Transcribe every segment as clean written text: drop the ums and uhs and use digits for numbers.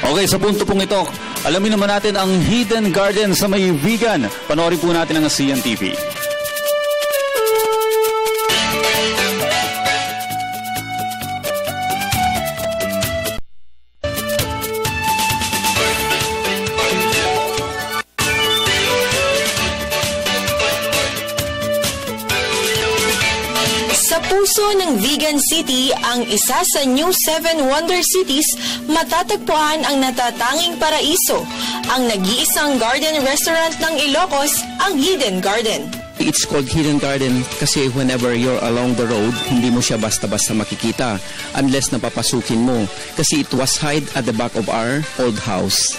Okay, sa punto pong ito, alamin naman natin ang Hidden Garden sa may Vigan. Panoorin po natin ang CNTV. Sa puso ng Vigan City, ang isa sa New 7 Wonder Cities, matatagpuan ang natatanging paraiso, ang nag-iisang garden restaurant ng Ilocos, ang Hidden Garden. It's called Hidden Garden kasi whenever you're along the road, hindi mo siya basta-basta makikita unless napapasukin mo kasi it was hid at the back of our old house.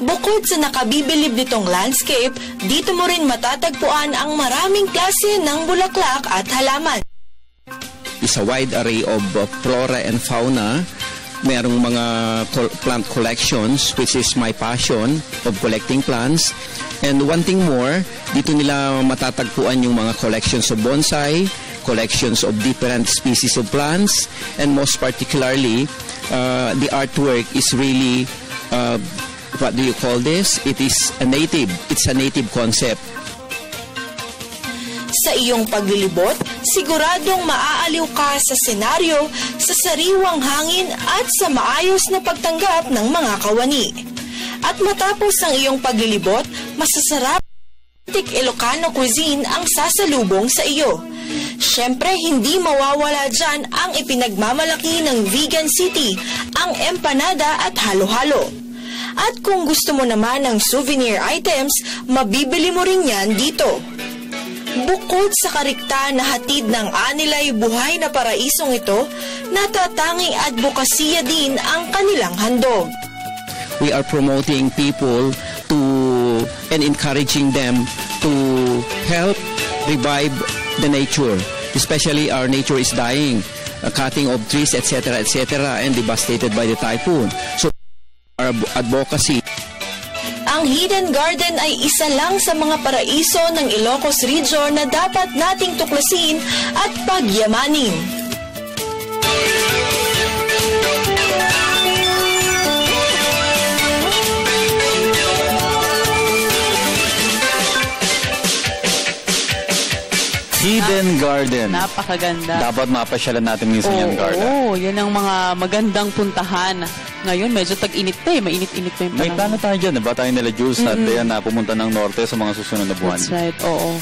Bukod sa nakabibilib nitong landscape, dito mo rin matatagpuan ang maraming klase ng bulaklak at halaman. It's a wide array of flora and fauna. Merong mga plant collections, which is my passion of collecting plants. And one thing more, dito nila matatagpuan yung mga collections of bonsai, collections of different species of plants, and most particularly, the artwork is really, what do you call this? It is a native. It's a native concept. Sa iyong paglilibot, siguradong maaaliw ka sa senaryo, sa sariwang hangin at sa maayos na pagtanggap ng mga kawani. At matapos ang iyong paglilibot, masasarap authentic Ilocano cuisine ang sasalubong sa iyo. Siyempre, hindi mawawala dyan ang ipinagmamalaki ng Vigan City, ang empanada at halo-halo. At kung gusto mo naman ng souvenir items, mabibili mo rin yan dito. Bukod sa karikta na hatid ng anilay buhay na paraisong ito, natatanging advokasya din ang kanilang handog. We are promoting people to and encouraging them to help revive the nature. Especially our nature is dying, cutting of trees, etc., and devastated by the typhoon. So our advocacy. Ang Hidden Garden ay isa lang sa mga paraiso ng Ilocos Region na dapat nating tuklasin at pagyamanin. Hidden Garden. Napakaganda. Dapat mapasyalan natin minsan yung garden. Oo, yan ang mga magandang puntahan. Ngayon, medyo tag-init pa eh. Mainit-init pa yung panahon. May plano tayo dyan. Diba tayo nila Jules na pumunta ng norte sa mga susunod na buwan? That's right, oo.